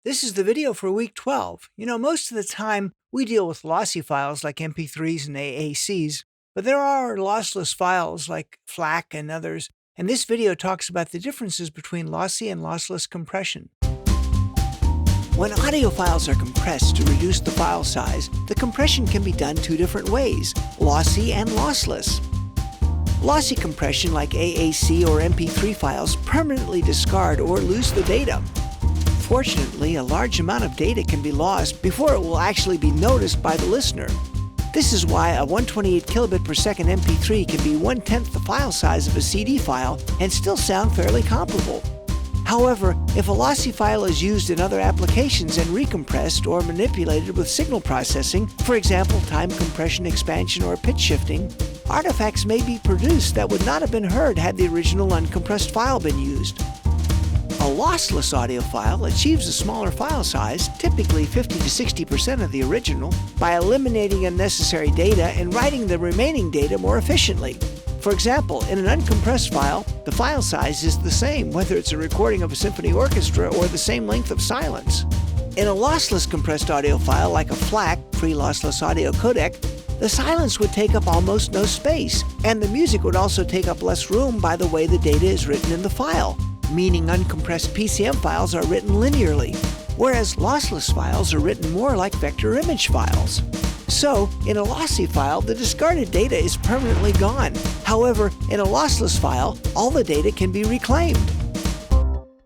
This is the video for week 12. Most of the time we deal with lossy files like MP3s and AACs, but there are lossless files like FLAC and others, and this video talks about the differences between lossy and lossless compression. When audio files are compressed to reduce the file size, the compression can be done two different ways, lossy and lossless. Lossy compression like AAC or MP3 files permanently discard or lose the data. Fortunately, a large amount of data can be lost before it will actually be noticed by the listener. This is why a 128 kilobit per second MP3 can be 1/10 the file size of a CD file and still sound fairly comparable. However, if a lossy file is used in other applications and recompressed or manipulated with signal processing, for example, time compression, expansion, or pitch shifting, artifacts may be produced that would not have been heard had the original uncompressed file been used. A lossless audio file achieves a smaller file size, typically 50 to 60% of the original, by eliminating unnecessary data and writing the remaining data more efficiently. For example, in an uncompressed file, the file size is the same whether it's a recording of a symphony orchestra or the same length of silence. In a lossless compressed audio file like a FLAC, free lossless audio codec, the silence would take up almost no space, and the music would also take up less room by the way the data is written in the file, meaning uncompressed PCM files are written linearly, whereas lossless files are written more like vector image files. So, in a lossy file, the discarded data is permanently gone. However, in a lossless file, all the data can be reclaimed.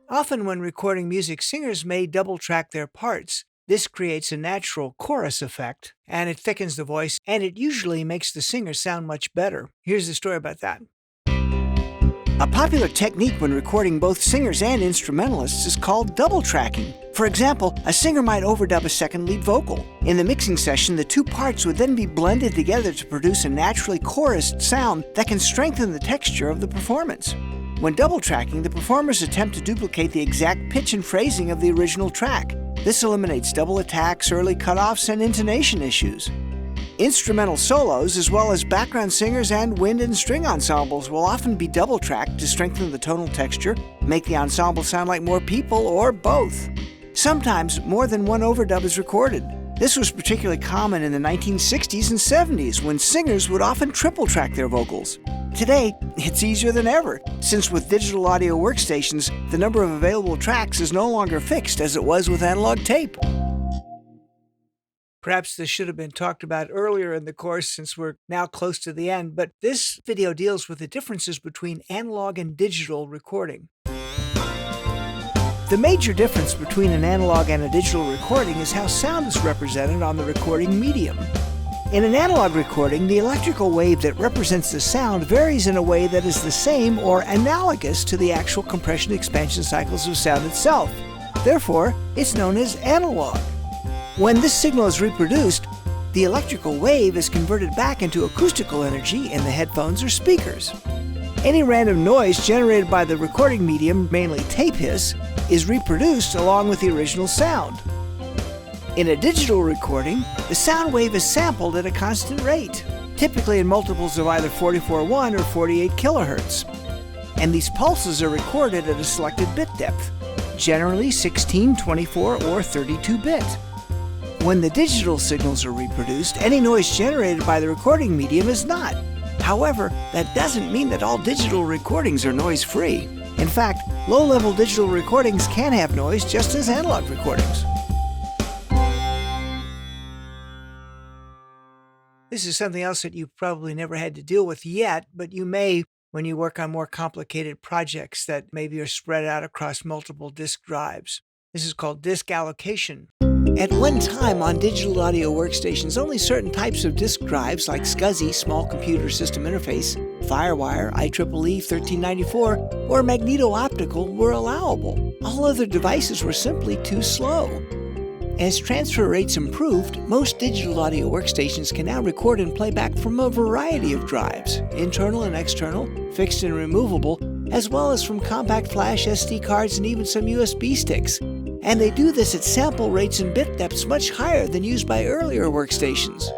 Often when recording music, singers may double-track their parts. This creates a natural chorus effect, and it thickens the voice, and it usually makes the singer sound much better. Here's the story about that. A popular technique when recording both singers and instrumentalists is called double tracking. For example, a singer might overdub a second lead vocal. In the mixing session, the two parts would then be blended together to produce a naturally chorused sound that can strengthen the texture of the performance. When double tracking, the performers attempt to duplicate the exact pitch and phrasing of the original track. This eliminates double attacks, early cutoffs, and intonation issues. Instrumental solos, as well as background singers and wind and string ensembles, will often be double-tracked to strengthen the tonal texture, make the ensemble sound like more people, or both. Sometimes more than one overdub is recorded. This was particularly common in the 1960s and 70s, when singers would often triple-track their vocals. Today, it's easier than ever, since with digital audio workstations, the number of available tracks is no longer fixed as it was with analog tape. Perhaps this should have been talked about earlier in the course since we're now close to the end, but this video deals with the differences between analog and digital recording. The major difference between an analog and a digital recording is how sound is represented on the recording medium. In an analog recording, the electrical wave that represents the sound varies in a way that is the same or analogous to the actual compression expansion cycles of sound itself. Therefore, it's known as analog. When this signal is reproduced, the electrical wave is converted back into acoustical energy in the headphones or speakers. Any random noise generated by the recording medium, mainly tape hiss, is reproduced along with the original sound. In a digital recording, the sound wave is sampled at a constant rate, typically in multiples of either 44.1 or 48 kilohertz. And these pulses are recorded at a selected bit depth, generally 16, 24, or 32 bit. When the digital signals are reproduced, any noise generated by the recording medium is not. However, that doesn't mean that all digital recordings are noise-free. In fact, low-level digital recordings can have noise just as analog recordings. This is something else that you've probably never had to deal with yet, but you may when you work on more complicated projects that maybe are spread out across multiple disk drives. This is called disk allocation. At one time on digital audio workstations, only certain types of disk drives like SCSI, Small Computer System Interface, FireWire, IEEE 1394, or magneto-optical were allowable. All other devices were simply too slow. As transfer rates improved, most digital audio workstations can now record and play back from a variety of drives, internal and external, fixed and removable, as well as from compact flash, SD cards, and even some USB sticks. And they do this at sample rates and bit depths much higher than used by earlier workstations.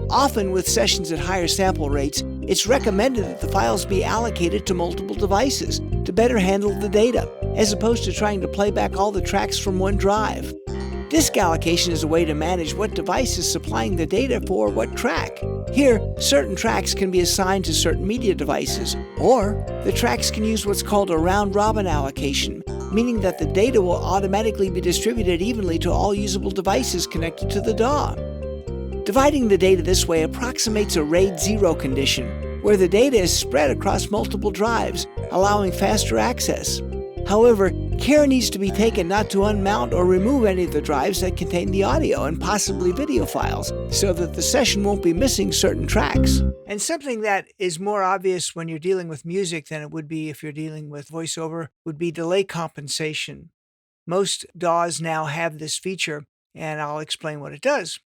Often with sessions at higher sample rates, it's recommended that the files be allocated to multiple devices to better handle the data. as opposed to trying to play back all the tracks from one drive. Disk allocation is a way to manage what device is supplying the data for what track. Here, certain tracks can be assigned to certain media devices, or the tracks can use what's called a round-robin allocation, meaning that the data will automatically be distributed evenly to all usable devices connected to the DAW. Dividing the data this way approximates a RAID 0 condition, where the data is spread across multiple drives, allowing faster access. However, care needs to be taken not to unmount or remove any of the drives that contain the audio and possibly video files, so that the session won't be missing certain tracks. And something that is more obvious when you're dealing with music than it would be if you're dealing with voiceover would be delay compensation. Most DAWs now have this feature, and I'll explain what it does.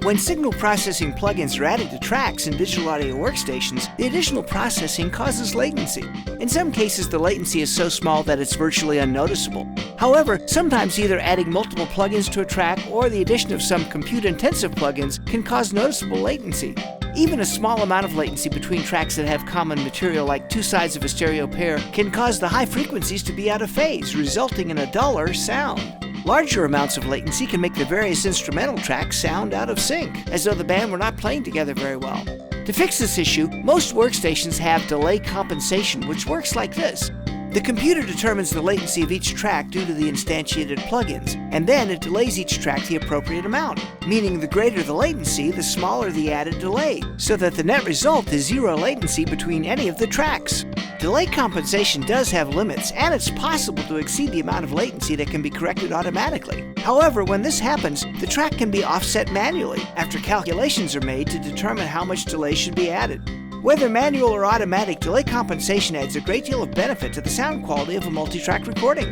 When signal processing plugins are added to tracks in digital audio workstations, the additional processing causes latency. In some cases, the latency is so small that it's virtually unnoticeable. However, sometimes either adding multiple plugins to a track or the addition of some compute-intensive plugins can cause noticeable latency. Even a small amount of latency between tracks that have common material, like two sides of a stereo pair, can cause the high frequencies to be out of phase, resulting in a duller sound. Larger amounts of latency can make the various instrumental tracks sound out of sync, as though the band were not playing together very well. To fix this issue, most workstations have delay compensation, which works like this. The computer determines the latency of each track due to the instantiated plugins, and then it delays each track the appropriate amount, meaning the greater the latency, the smaller the added delay, so that the net result is zero latency between any of the tracks. Delay compensation does have limits, and it's possible to exceed the amount of latency that can be corrected automatically. However, when this happens, the track can be offset manually after calculations are made to determine how much delay should be added. Whether manual or automatic, delay compensation adds a great deal of benefit to the sound quality of a multi-track recording.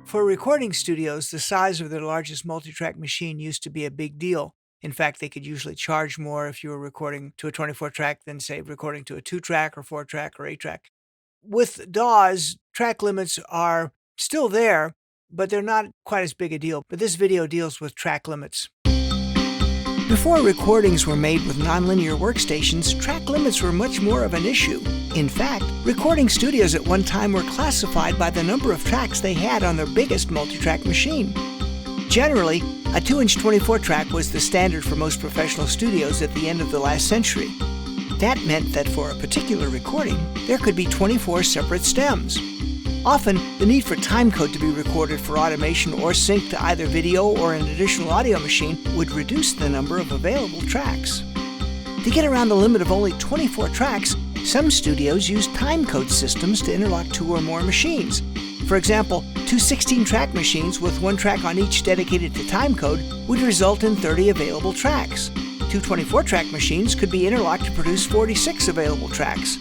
For recording studios, the size of their largest multi-track machine used to be a big deal. In fact, they could usually charge more if you were recording to a 24-track than, say, recording to a 2-track or 4-track or 8-track. With DAWs, track limits are still there, but they're not quite as big a deal. But this video deals with track limits. Before recordings were made with nonlinear workstations, track limits were much more of an issue. In fact, recording studios at one time were classified by the number of tracks they had on their biggest multi-track machine. Generally, a 2-inch 24-track was the standard for most professional studios at the end of the last century. That meant that for a particular recording, there could be 24 separate stems. Often, the need for timecode to be recorded for automation or sync to either video or an additional audio machine would reduce the number of available tracks. To get around the limit of only 24 tracks, some studios use timecode systems to interlock 2 or more machines. For example, 2 16-track machines with 1 track on each dedicated to timecode would result in 30 available tracks. 2 24-track machines could be interlocked to produce 46 available tracks.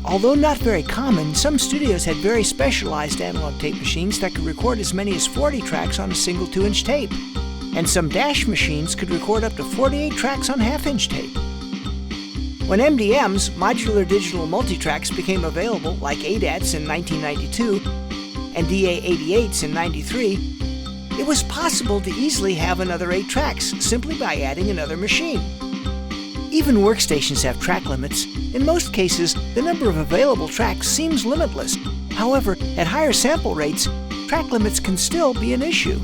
Although not very common, some studios had very specialized analog tape machines that could record as many as 40 tracks on a single 2-inch tape. And some dash machines could record up to 48 tracks on half-inch tape. When MDMs, modular digital multitracks, became available, like ADATs in 1992 and DA88s in 93, it was possible to easily have another 8 tracks simply by adding another machine. Even workstations have track limits. In most cases, the number of available tracks seems limitless. However, at higher sample rates, track limits can still be an issue.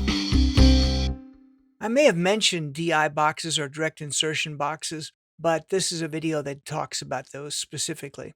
I may have mentioned DI boxes or direct insertion boxes, but this is a video that talks about those specifically.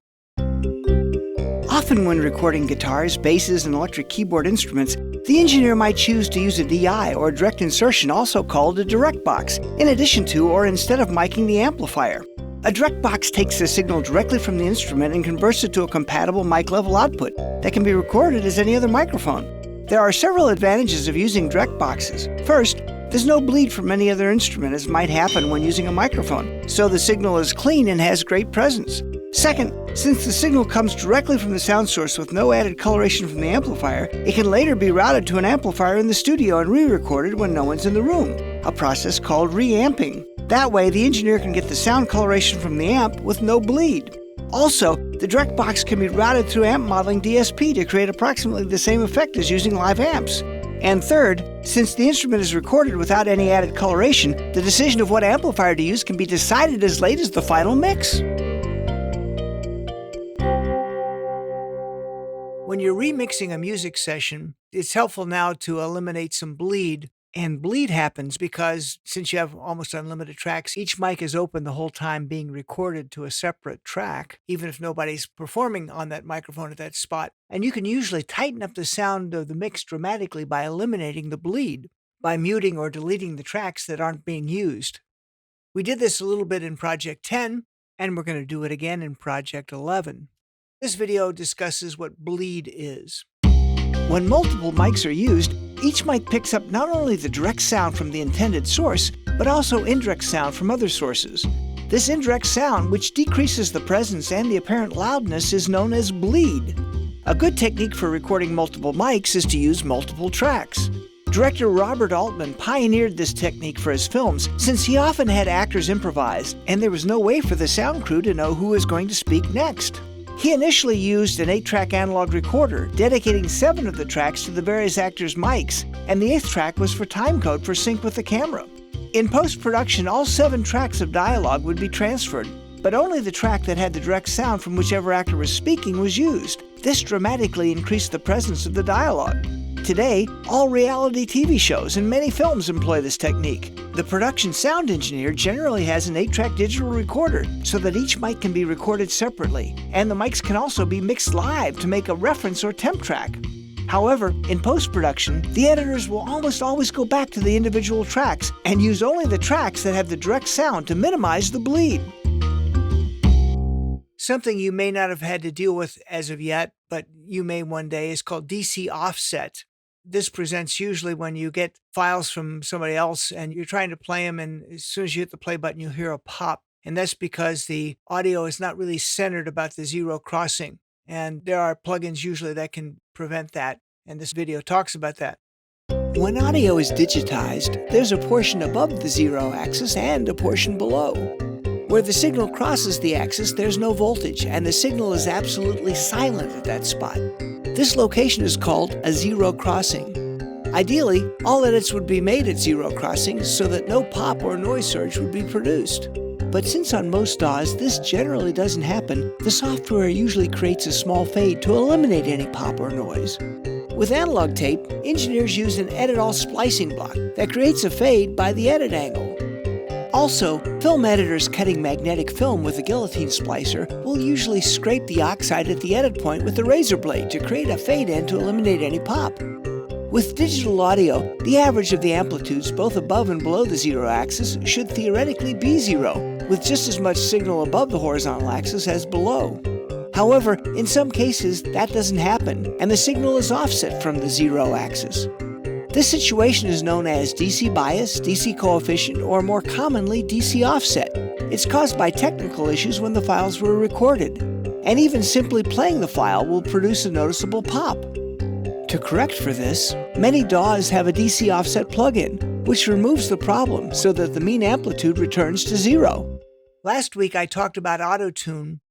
Often when recording guitars, basses, and electric keyboard instruments, the engineer might choose to use a DI or direct insertion, also called a direct box, in addition to or instead of miking the amplifier. A direct box takes the signal directly from the instrument and converts it to a compatible mic-level output that can be recorded as any other microphone. There are several advantages of using direct boxes. First, there's no bleed from any other instrument, as might happen when using a microphone, so the signal is clean and has great presence. Second, since the signal comes directly from the sound source with no added coloration from the amplifier, it can later be routed to an amplifier in the studio and re-recorded when no one's in the room, a process called reamping. That way, the engineer can get the sound coloration from the amp with no bleed. Also, the direct box can be routed through amp modeling DSP to create approximately the same effect as using live amps. And third, since the instrument is recorded without any added coloration, the decision of what amplifier to use can be decided as late as the final mix. When you're remixing a music session, it's helpful now to eliminate some bleed. And bleed happens because since you have almost unlimited tracks, each mic is open the whole time being recorded to a separate track, even if nobody's performing on that microphone at that spot. And you can usually tighten up the sound of the mix dramatically by eliminating the bleed, by muting or deleting the tracks that aren't being used. We did this a little bit in Project 10, and we're going to do it again in Project 11. This video discusses what bleed is. When multiple mics are used, each mic picks up not only the direct sound from the intended source, but also indirect sound from other sources. This indirect sound, which decreases the presence and the apparent loudness, is known as bleed. A good technique for recording multiple mics is to use multiple tracks. Director Robert Altman pioneered this technique for his films, since he often had actors improvise, and there was no way for the sound crew to know who was going to speak next. He initially used an 8-track analog recorder, dedicating 7 of the tracks to the various actors' mics, and the 8th track was for timecode for sync with the camera. In post-production, all 7 tracks of dialogue would be transferred, but only the track that had the direct sound from whichever actor was speaking was used. This dramatically increased the presence of the dialogue. Today, all reality TV shows and many films employ this technique. The production sound engineer generally has an 8-track digital recorder so that each mic can be recorded separately, and the mics can also be mixed live to make a reference or temp track. However, in post-production, the editors will almost always go back to the individual tracks and use only the tracks that have the direct sound to minimize the bleed. Something you may not have had to deal with as of yet, but you may one day, is called DC offset. This presents usually when you get files from somebody else and you're trying to play them, and as soon as you hit the play button, you'll hear a pop. And that's because the audio is not really centered about the zero crossing. And there are plugins usually that can prevent that, and this video talks about that. When audio is digitized, there's a portion above the zero axis and a portion below. Where the signal crosses the axis, there's no voltage, and the signal is absolutely silent at that spot. This location is called a zero crossing. Ideally, all edits would be made at zero crossings so that no pop or noise surge would be produced. But since on most DAWs this generally doesn't happen, the software usually creates a small fade to eliminate any pop or noise. With analog tape, engineers use an edit all splicing block that creates a fade by the edit angle. Also, film editors cutting magnetic film with a guillotine splicer will usually scrape the oxide at the edit point with a razor blade to create a fade in to eliminate any pop. With digital audio, the average of the amplitudes both above and below the zero axis should theoretically be zero, with just as much signal above the horizontal axis as below. However, in some cases, that doesn't happen, and the signal is offset from the zero axis. This situation is known as DC bias, DC coefficient, or more commonly, DC offset. It's caused by technical issues when the files were recorded, and even simply playing the file will produce a noticeable pop. To correct for this, many DAWs have a DC offset plugin, which removes the problem so that the mean amplitude returns to zero. Last week I talked about Auto-Tune.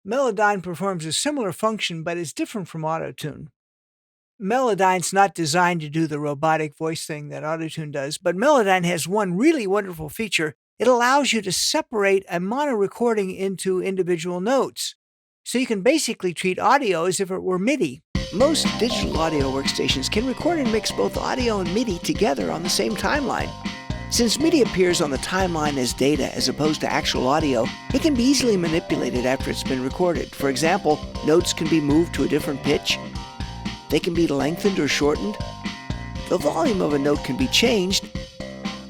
Melodyne performs a similar function but is different from Auto-Tune. Melodyne's not designed to do the robotic voice thing that Auto-Tune does, but Melodyne has one really wonderful feature. It allows you to separate a mono recording into individual notes. So you can basically treat audio as if it were MIDI. Most digital audio workstations can record and mix both audio and MIDI together on the same timeline. Since MIDI appears on the timeline as data as opposed to actual audio, it can be easily manipulated after it's been recorded. For example, notes can be moved to a different pitch. They can be lengthened or shortened. The volume of a note can be changed,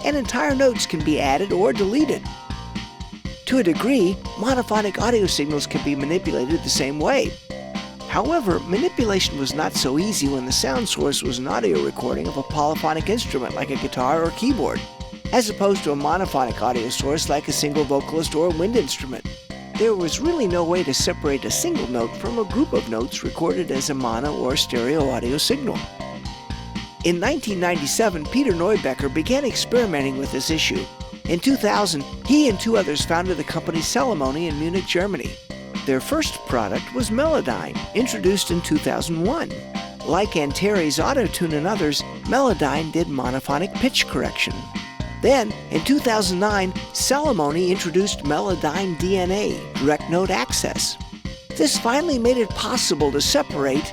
and entire notes can be added or deleted. To a degree, monophonic audio signals can be manipulated the same way. However, manipulation was not so easy when the sound source was an audio recording of a polyphonic instrument like a guitar or keyboard, as opposed to a monophonic audio source like a single vocalist or a wind instrument. There was really no way to separate a single note from a group of notes recorded as a mono or stereo audio signal. In 1997, Peter Neubecker began experimenting with this issue. In 2000, he and 2 others founded the company Celemony in Munich, Germany. Their first product was Melodyne, introduced in 2001. Like Antares Auto-Tune and others, Melodyne did monophonic pitch correction. Then, in 2009, Celemony introduced Melodyne DNA, direct note access. This finally made it possible to separate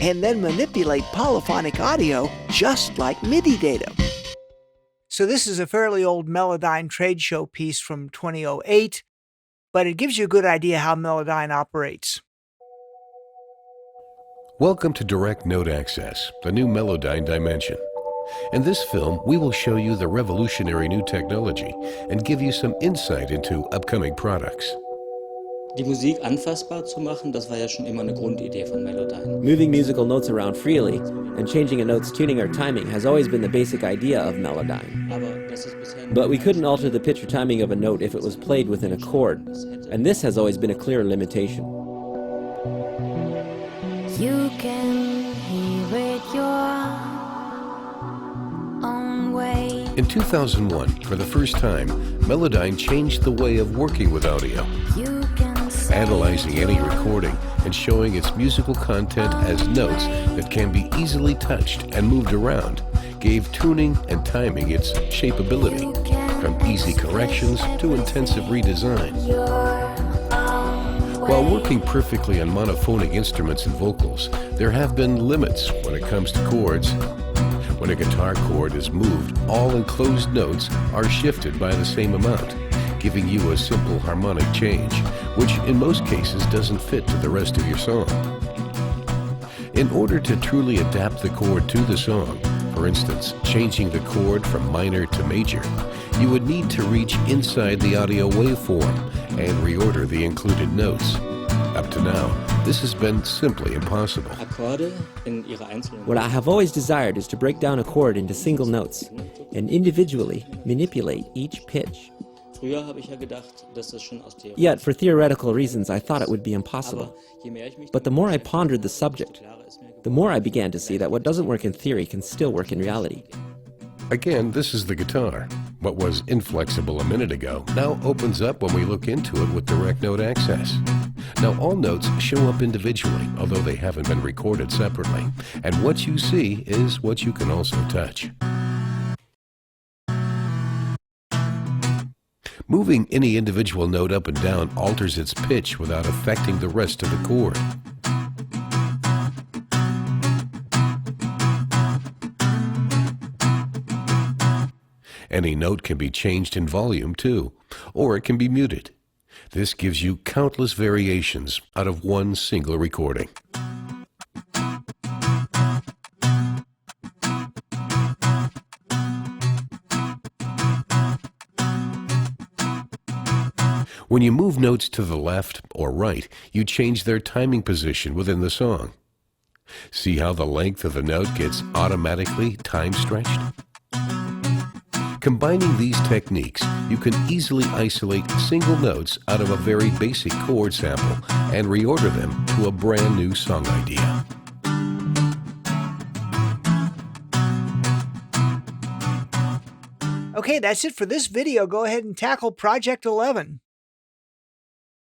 and then manipulate polyphonic audio just like MIDI data. So this is a fairly old Melodyne trade show piece from 2008, but it gives you a good idea how Melodyne operates. Welcome to Direct Note Access, the new Melodyne dimension. In this film, we will show you the revolutionary new technology and give you some insight into upcoming products. Die Musik anfassbar zu machen, das war ja schon immer eine Grundidee von Melodyne. Moving musical notes around freely and changing a note's tuning or timing has always been the basic idea of Melodyne. Aber das ist bisher But we couldn't alter the pitch or timing of a note if it was played within a chord, and this has always been a clear limitation. You can hear it your own way. In 2001, for the first time, Melodyne changed the way of working with audio, You can say analyzing any recording and showing its musical content as notes that can be easily touched and moved around, gave tuning and timing its shapeability, from easy corrections to intensive redesign. your own While working perfectly on monophonic instruments and vocals, there have been limits when it comes to chords. When a guitar chord is moved, all enclosed notes are shifted by the same amount, giving you a simple harmonic change, which in most cases doesn't fit to the rest of your song. In order to truly adapt the chord to the song, for instance, changing the chord from minor to major, you would need to reach inside the audio waveform and reorder the included notes. Up to now, this has been simply impossible. Akkorde in ihre einzelnen What I have always desired is to break down a chord into single notes and individually manipulate each pitch. Früher habe ich ja gedacht, dass das schon aus Theorie. Yet, for theoretical reasons, I thought it would be Aber impossible. je mehr ich mich But the more I pondered the subject, klarer ist mir geworden. the more I began to see that what doesn't work in theory can still work in reality. Again, this is the guitar. What was inflexible a minute ago now opens up when we look into it with direct note access. Now all notes show up individually, although they haven't been recorded separately. And what you see is what you can also touch. Moving any individual note up and down alters its pitch without affecting the rest of the chord. Any note can be changed in volume too, or it can be muted. This gives you countless variations out of one single recording. When you move notes to the left or right, you change their timing position within the song. See how the length of the note gets automatically time stretched? Combining these techniques, you can easily isolate single notes out of a very basic chord sample and reorder them to a brand new song idea. Okay, that's it for this video. Go ahead and tackle Project 11.